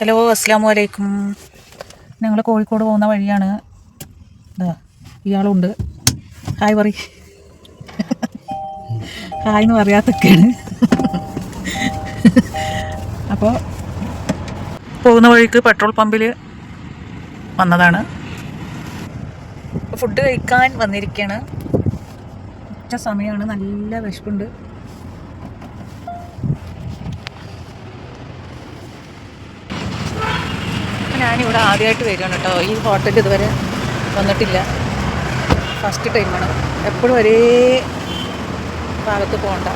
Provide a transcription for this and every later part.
Hello, അസ്സാം വലൈക്കും. ഞങ്ങൾ കോഴിക്കോട് പോകുന്ന വഴിയാണ്. ഇയാളുണ്ട്. ഹായ് പറ. ഹായ് എന്ന് പറയാത്തൊക്കെയാണ്. അപ്പോൾ പോകുന്ന വഴിക്ക് പെട്രോൾ പമ്പിൽ വന്നതാണ്. ഫുഡ് കഴിക്കാൻ വന്നിരിക്കുകയാണ്. ഉച്ച സമയമാണ്, നല്ല വിശപ്പുണ്ട്. ഞാനിവിടെ ആദ്യമായിട്ട് വരികയാണ് കേട്ടോ. ഈ ഹോട്ടലിൽ ഇതുവരെ വന്നിട്ടില്ല, ഫസ്റ്റ് ടൈമാണ്. എപ്പോഴും ഒരേ ഭാഗത്ത് പോകണ്ട.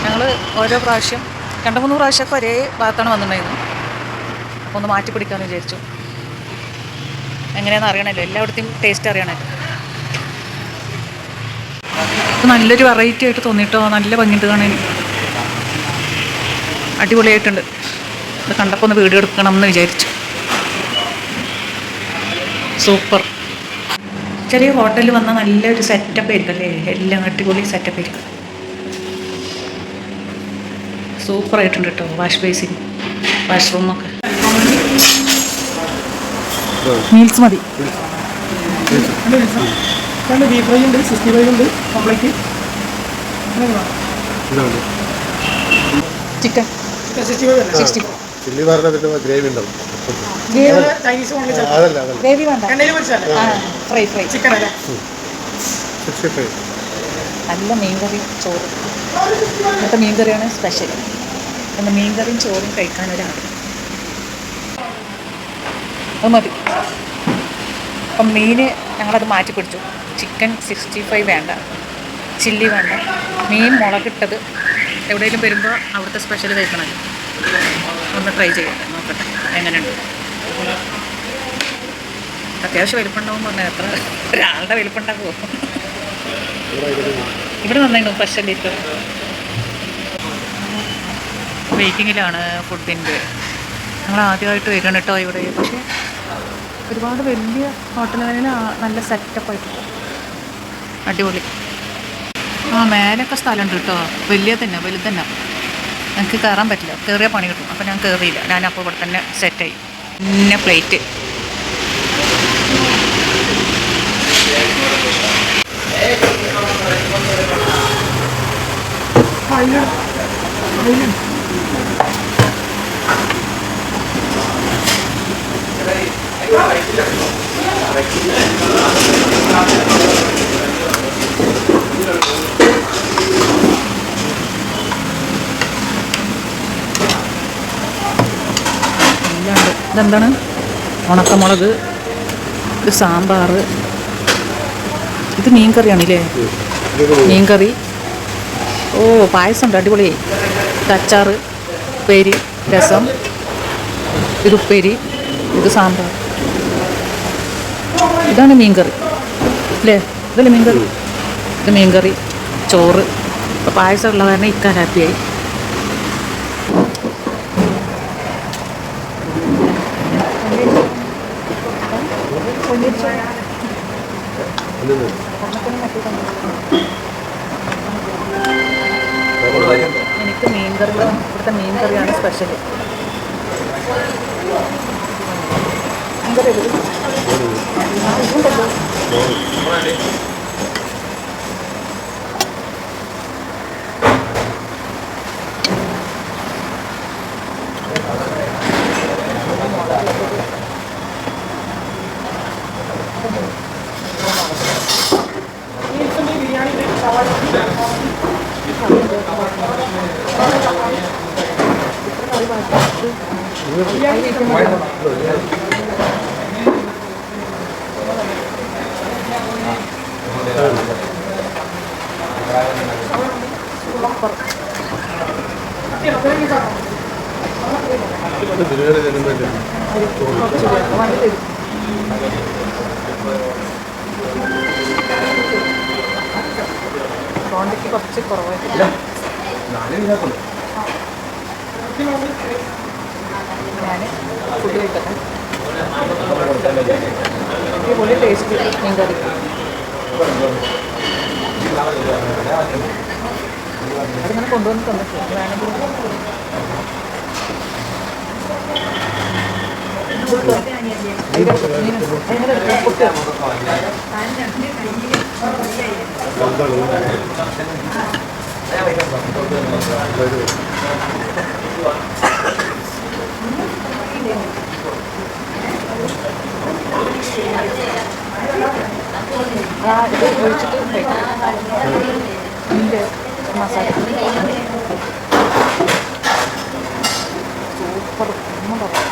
ഞങ്ങൾ ഓരോ പ്രാവശ്യം 2-3 പ്രാവശ്യമൊക്കെ ഒരേ ഭാഗത്താണ് വന്നിട്ടുണ്ടായിരുന്നു. അപ്പോൾ ഒന്ന് മാറ്റി പിടിക്കാമെന്ന് വിചാരിച്ചു. എങ്ങനെയാണെന്ന് അറിയണമല്ലോ, എല്ലായിടത്തും ടേസ്റ്റ് അറിയണമല്ലോ. നല്ലൊരു വെറൈറ്റി ആയിട്ട് തോന്നിയിട്ടോ, നല്ല ഭംഗിയുണ്ട് കാണാൻ, അടിപൊളിയായിട്ടുണ്ട്. ഇത് കണ്ടപ്പോൾ ഒന്ന് വീഡിയോ എടുക്കണം എന്ന് വിചാരിച്ചു. സൂപ്പർ. ചെറിയ ഹോട്ടലിൽ വന്നാൽ നല്ലൊരു സെറ്റപ്പ് ആയിരിക്കും അല്ലേ, എല്ലാം അടിപൊളി സെറ്റപ്പ് ആയിരിക്കും. സൂപ്പറായിട്ടുണ്ട് കേട്ടോ. വാഷ് ബേസിൻ, വാഷ്റൂമൊക്കെ. മീൽസ് മതി. ബീഫ് ഫ്രൈ ഉണ്ട്, 65 ഉണ്ട്, കംപ്ലീറ്റ് ചിക്കൻ 65 ചില്ലി ഗ്രേവി ഉണ്ടാവും. ഗ്രേവി വേണ്ട, ഫ്രൈ ചിക്കൻ അല്ലേ. 65 നല്ല മീൻകറി, ചോറ്. ഇന്നത്തെ മീൻകറിയാണ് സ്പെഷ്യൽ. ഒന്ന് മീൻകറിയും ചോറും കഴിക്കാനൊരാഗ്രഹം. അത് മതി. അപ്പം മീൻ ഞങ്ങളത് മാറ്റി പിടിച്ചു. ചിക്കൻ 65 വേണ്ട, ചില്ലി വേണ്ട, മീൻ മുളകിട്ടത്. എവിടെയെങ്കിലും വരുമ്പോൾ അവിടുത്തെ സ്പെഷ്യൽ കഴിക്കണമല്ലോ. ഒന്ന് ട്രൈ ചെയ്യട്ടെ, നോക്കട്ടെ എങ്ങനെയുണ്ട്. അത്യാവശ്യം വലിപ്പമുണ്ടാവും പറഞ്ഞാൽ. എത്ര ഒരാളുടെ വലിപ്പമുണ്ടാകുമോ? ഇവിടെ നന്നായിരുന്നു. സ്പെഷ്യലിട്ട് വെയിറ്റിങ്ങിലാണ് ഫുഡിൻ്റെ. ഞങ്ങൾ ആദ്യമായിട്ട് വരികയാണ് കേട്ടോ ഇവിടെ. പക്ഷേ ഒരുപാട് വലിയ ഹോട്ടലുകളിൽ നല്ല സെറ്റപ്പായിട്ട് അടിപൊളി. മേലൊക്കെ സ്ഥലമുണ്ട് കേട്ടോ, വലുത് തന്നെ. ഞങ്ങൾക്ക് കയറാൻ പറ്റില്ല, കയറിയാൽ പണി കിട്ടും. അപ്പോൾ ഞാൻ കയറിയില്ല. ഞാനപ്പോൾ ഇവിടെ തന്നെ സെറ്റായി. പിന്നെ പ്ലേറ്റ് ഇതെന്താണ്? ഉണക്കമുളക്, ഇത് സാമ്പാർ, ഇത് മീൻകറിയാണല്ലേ. മീൻകറി. ഓ, പായസം ഉണ്ട്, അടിപൊളിയായി. ഇത് അച്ചാർ, ഉപ്പേരി, രസം, ഇത് ഉപ്പേരി, ഇത് സാമ്പാർ. ഇതാണ് മീൻകറി അല്ലേ? ഇതല്ലേ മീൻകറി? ഇത് മീൻകറി, ചോറ്. ഇപ്പോൾ പായസം ഉള്ള കാരണം ഇക്ക ഹാപ്പിയായി. എനിക്ക് മീൻകറി, ഇവിടുത്തെ മീൻകറിയാണ് സ്പെഷ്യൽ. ക്വാണ്ടിറ്റി കുറച്ച് കുറവായിട്ടില്ല. ഞാൻ ഫുഡ് കഴിക്കട്ടെ. അടിപൊളി ടേസ്റ്റ് മീൻകറി. അതിങ്ങനെ കൊണ്ടുവന്ന് തന്നിട്ട് വേണമെങ്കിൽ ഇത് ഒഴിച്ചിട്ട് മീൻ്റെ മസാല സൂപ്പർ ഒന്നും പറയാം.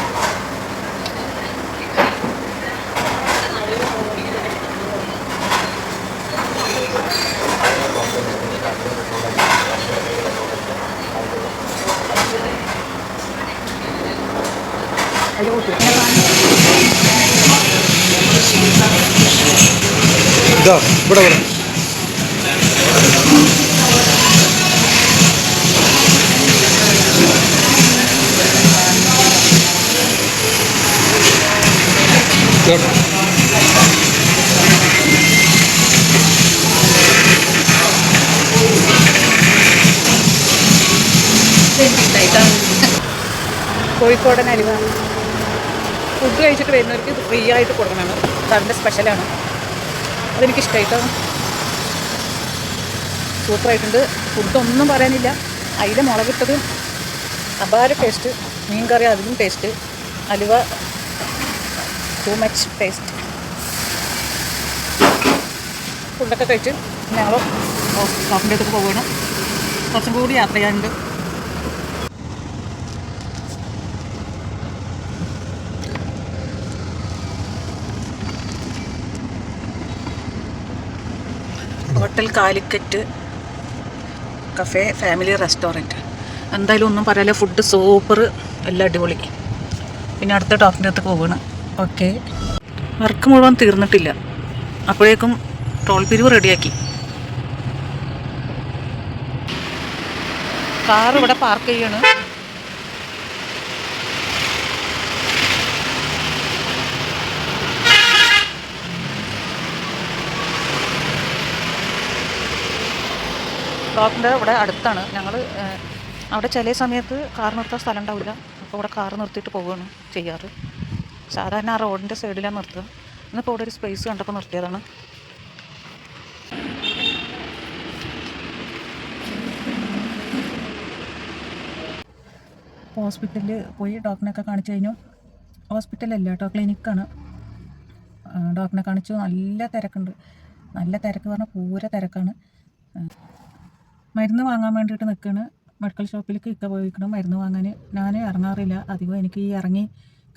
ഇതാ ഇവിടെ ഇവിടെ കോഴിക്കോടൻ അലുവ ഫുഡ് കഴിച്ചിട്ട് വരുന്നവർക്ക് ഇത് ഫ്രീ ആയിട്ട് കൊടുക്കണമാണ്. അതിൻ്റെ സ്പെഷ്യലാണ്. അതെനിക്കിഷ്ടമായിട്ടോ. സൂപ്പറായിട്ടുണ്ട്. ഫുഡൊന്നും പറയാനില്ല. അതിലെ മുളകിട്ടത് അപാര ടേസ്റ്റ്. മീൻ കറി അതിലും ടേസ്റ്റ്. അലുവ ടു മച്ച് ടേസ്റ്റ്. ഫുഡൊക്കെ കഴിച്ച് ഞങ്ങൾ ഷോപ്പിൻ്റെ അടുത്ത് പോവുകയാണ്. കുറച്ചും കൂടി യാത്ര ചെയ്യാനുണ്ട്. Hotel Calicut cafe family restaurant. എന്തായാലും ഒന്നും പറയാല്ല. ഫുഡ് സൂപ്പർ, എല്ലാം അടിപൊളി. പിന്നെ അടുത്ത ഡോക്ടറിൻ്റെ അടുത്ത് പോവുകയാണ്. ഓക്കെ. വർക്ക് മുഴുവൻ തീർന്നിട്ടില്ല. അപ്പോഴേക്കും ടോൾ പിരിവ് റെഡിയാക്കി. കാർ ഇവിടെ പാർക്ക് ചെയ്യാണ്. ഡോക്ടറിൻ്റെ ഇവിടെ അടുത്താണ്. ഞങ്ങൾ അവിടെ ചില സമയത്ത് കാർ നിർത്താൻ സ്ഥലം ഉണ്ടാവില്ല. അപ്പോൾ ഇവിടെ കാർ നിർത്തിയിട്ട് പോവുകയാണ് ചെയ്യാറ്. സാധാരണ ആ റോഡിൻ്റെ സൈഡിലാണ് നിർത്തുക. ഇന്നിപ്പോൾ ഇവിടെ ഒരു സ്പേസ് കണ്ടപ്പോൾ നിർത്തിയതാണ്. ഹോസ്പിറ്റലിൽ പോയി ഡോക്ടറിനെയൊക്കെ കാണിച്ചു കഴിഞ്ഞു. ഹോസ്പിറ്റലല്ല കേട്ടോ, ക്ലിനിക്കാണ്. ഡോക്ടറിനെ കാണിച്ചു. നല്ല തിരക്കുണ്ട്. നല്ല തിരക്ക് പറഞ്ഞാൽ പൂര തിരക്കാണ്. മരുന്ന് വാങ്ങാൻ വേണ്ടിയിട്ട് നിൽക്കുകയാണ്. മെഡിക്കൽ ഷോപ്പിലേക്ക് ഇക്ക പോയിരിക്കണം മരുന്ന് വാങ്ങാൻ. ഞാൻ ഇറങ്ങാറില്ല അധികം. എനിക്ക് ഈ ഇറങ്ങി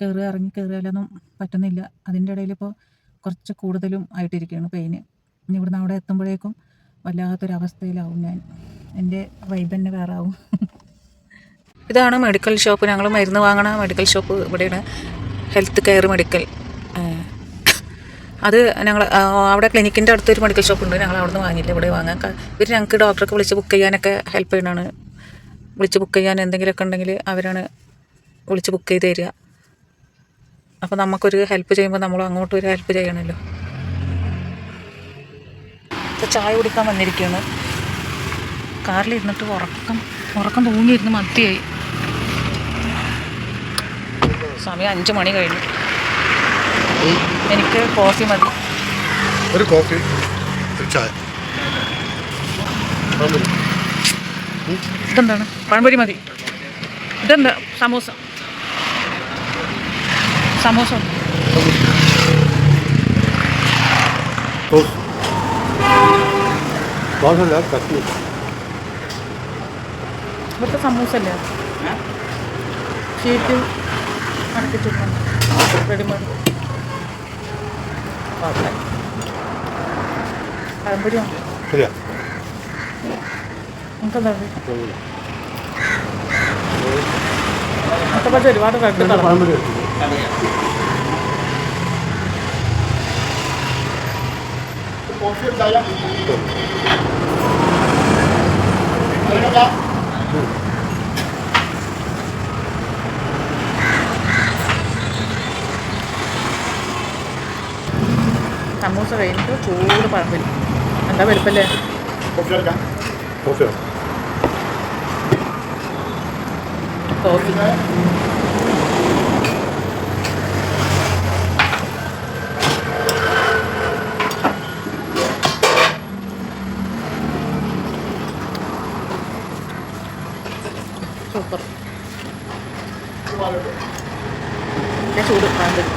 കയറിയാലൊന്നും പറ്റുന്നില്ല. അതിൻ്റെ ഇടയിൽ ഇപ്പോൾ കുറച്ച് കൂടുതലും ആയിട്ടിരിക്കുകയാണ് പെയിന്. ഇനി ഇവിടുന്ന് അവിടെ എത്തുമ്പോഴേക്കും വല്ലാത്തൊരവസ്ഥയിലാവും ഞാൻ. എൻ്റെ വൈബ് തന്നെ വേറെ ആവും. ഇതാണ് മെഡിക്കൽ ഷോപ്പ്. ഞങ്ങൾ മരുന്ന് വാങ്ങണ മെഡിക്കൽ ഷോപ്പ് ഇവിടെയാണ്. Health care medical. അത് ഞങ്ങൾ അവിടെ ക്ലിനിക്കിൻ്റെ അടുത്തൊരു മെഡിക്കൽ ഷോപ്പുണ്ട്. ഞങ്ങൾ അവിടെ നിന്ന് വാങ്ങിയില്ല, ഇവിടെ വാങ്ങാൻ. ഇവർ ഞങ്ങൾക്ക് ഡോക്ടർക്ക് വിളിച്ച് ബുക്ക് ചെയ്യാനൊക്കെ ഹെൽപ്പ് ചെയ്യണതാണ്. വിളിച്ച് ബുക്ക് ചെയ്യാൻ എന്തെങ്കിലുമൊക്കെ ഉണ്ടെങ്കിൽ അവരാണ് വിളിച്ച് ബുക്ക് ചെയ്ത് തരിക. അപ്പോൾ നമുക്കൊരു ഹെൽപ്പ് ചെയ്യുമ്പോൾ നമ്മൾ അങ്ങോട്ടൊരു ഹെൽപ്പ് ചെയ്യണമല്ലോ. ഇപ്പോൾ ചായ കുടിക്കാൻ വന്നിരിക്കുകയാണ്. കാറിലിരുന്നിട്ട് ഉറക്കം തൂങ്ങിയിരുന്ന് മതിയായി. സമയം 5 മണി കഴിഞ്ഞു. എനിക്ക് കോഫി മതി. ഒരു കോഫി, ഒരു ചായ. ഇതെന്താണ്? പഴംപൊരി മതി. ഇതെന്താ? സമൂസ. ഇവിടുത്തെ സമൂസ അല്ലേ ഷീറ്റ് അടക്കിച്ചിട്ടുണ്ട് റെഡിമേഡ്. പഴംപൊരി നമുക്കെന്താ മുട്ടപ്പച്ച ഒരുപാട് പഴംപൊരി. സമൂസ കഴിഞ്ഞിട്ട് ചൂട് പഴംപൊരി. എന്താ വലുപ്പല്ലേ? കോഫി. ചൂട് പഴംപൊരി.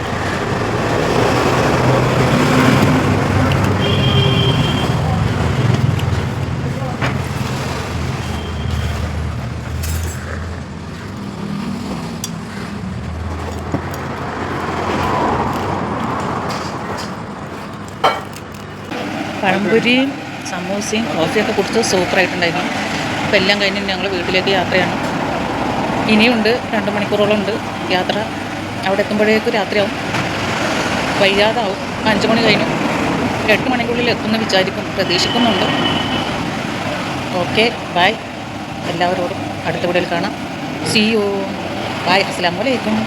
പഴംപൊരിയും സമൂസയും കോഫിയൊക്കെ കുടിച്ച് സൂപ്പറായിട്ടുണ്ടായിരുന്നു. അപ്പോൾ എല്ലാം കഴിഞ്ഞ് ഞങ്ങൾ വീട്ടിലേക്ക് യാത്രയാണ്. ഇനിയുണ്ട് 2 മണിക്കൂറോളം ഉണ്ട് യാത്ര. അവിടെ എത്തുമ്പോഴേക്കും രാത്രിയാവും, വൈകാതാവും. 5 മണി കഴിഞ്ഞു. 8 മണിക്കുള്ളിൽ എത്തുമെന്ന് പ്രതീക്ഷിക്കുന്നുണ്ട്. Okay, bye. എല്ലാവരോടും അടുത്ത വീഡിയോയിൽ കാണാം. See you. ബൈ. അസ്സലാമു അലൈക്കും.